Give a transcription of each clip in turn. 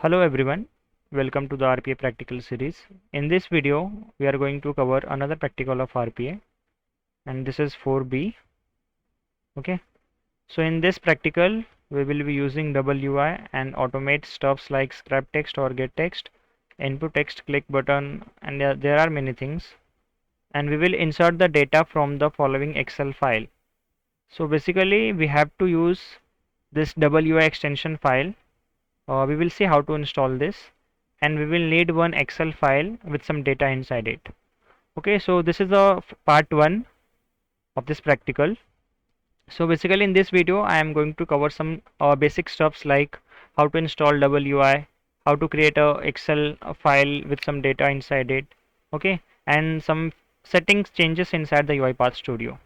Hello everyone, welcome to the RPA practical series. In this video, we are going to cover another practical of RPA, and this is 4B. Okay, so in this practical, we will be using WI and automate stuffs like scrap text or get text, input text, click button, and there are many things. And we will insert the data from the following Excel file. So basically, we have to use this WI extension file. We will see how to install this, and we will need one Excel file with some data inside it. Okay, so this is the part 1 of this practical. So basically in this video I am going to cover some basic stuffs like how to install WI, how to create a Excel file with some data inside it, okay, and some settings changes inside the UiPath Studio.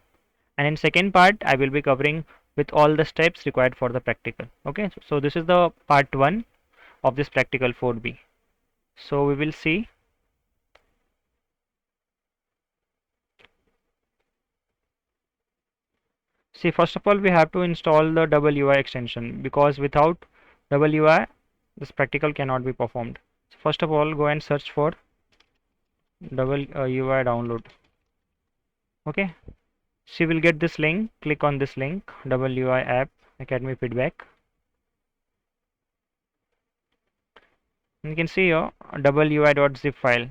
And in second part I will be covering with all the steps required for the practical. Okay, so this is the part 1 of this practical 4B. So we will see. See, first of all, we have to install the WI extension, because without WI, this practical cannot be performed. So first of all, go and search for WI download. Okay, so you will get this link. Click on this link, WI app Academy feedback. And you can see your WI.zip file.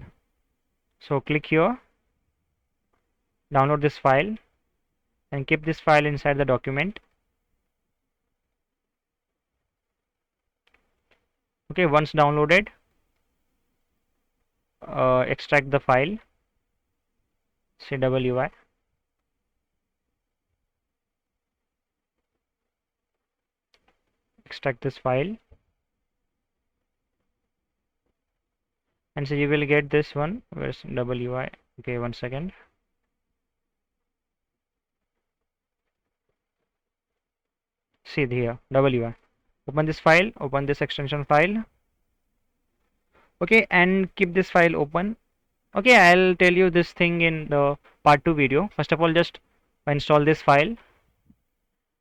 So click here, download this file, and keep this file inside the document. Okay, once downloaded, extract the file, say WI, extract this file, and so you will get this one. Where's WI? Okay, one second. See here, WI. Open this file, open this extension file. Okay, and keep this file open. Okay, I'll tell you this thing in the part 2 video. First of all, just install this file.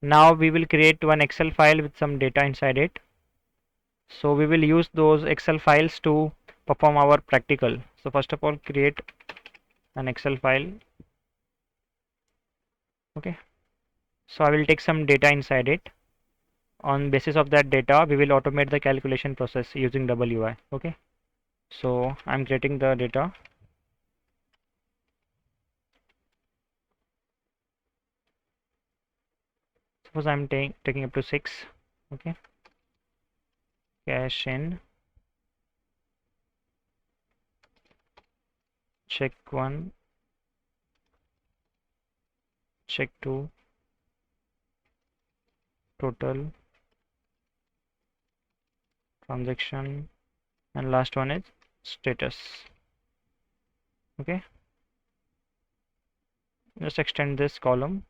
Now we will create one Excel file with some data inside it. So we will use those Excel files to perform our practical. So first of all, create an Excel file. Okay, so I will take some data inside it. On basis of that data, we will automate the calculation process using WI. Okay, so I'm creating the data. Suppose I'm taking up to 6. Okay, cash in, check 1, check 2, total, transaction, and last one is status. Okay, just extend this column.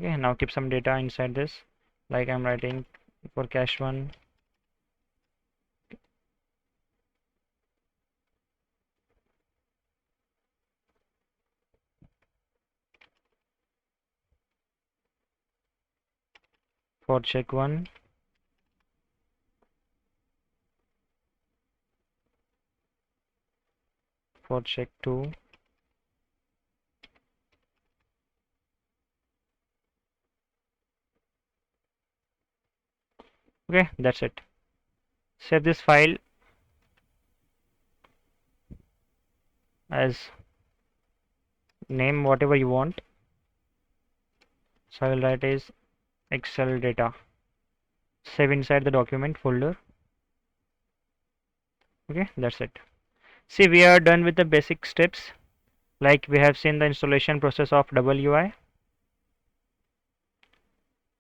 Okay, now keep some data inside this, like I'm writing for cash 1, for check 1, for check 2, okay, that's it. Save this file as name whatever you want. So I will write is Excel data. Save inside the document folder. Okay, that's it. See, we are done with the basic steps. Like we have seen the installation process of WI,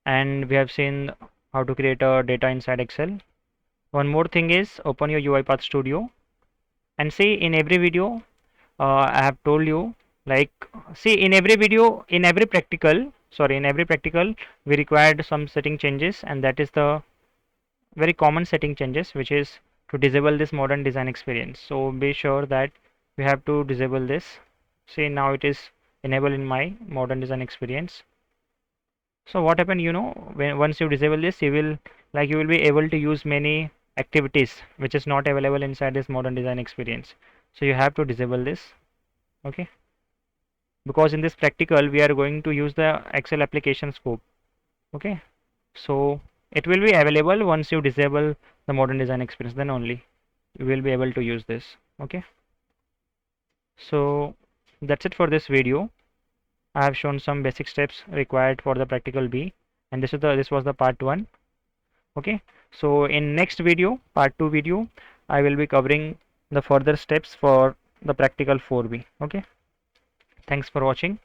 and we have seen how to create a data inside Excel. One more thing is open your UiPath Studio, and see, in every video I have told you, like, see, in every video, in every practical we required some setting changes, and that is the very common setting changes, which is to disable this modern design experience. So be sure that we have to disable this. See, now it is enabled in my modern design experience. So what happened, you know, when once you disable this, you will be able to use many activities which is not available inside this modern design experience. So you have to disable this, okay? Because in this practical we are going to use the Excel application scope, okay? So it will be available once you disable the modern design experience, then only you will be able to use this, okay? So that's it for this video. I have shown some basic steps required for the practical B, and this was the part 1. Okay, so in next video, part 2 video, I will be covering the further steps for the practical 4B. Okay, thanks for watching.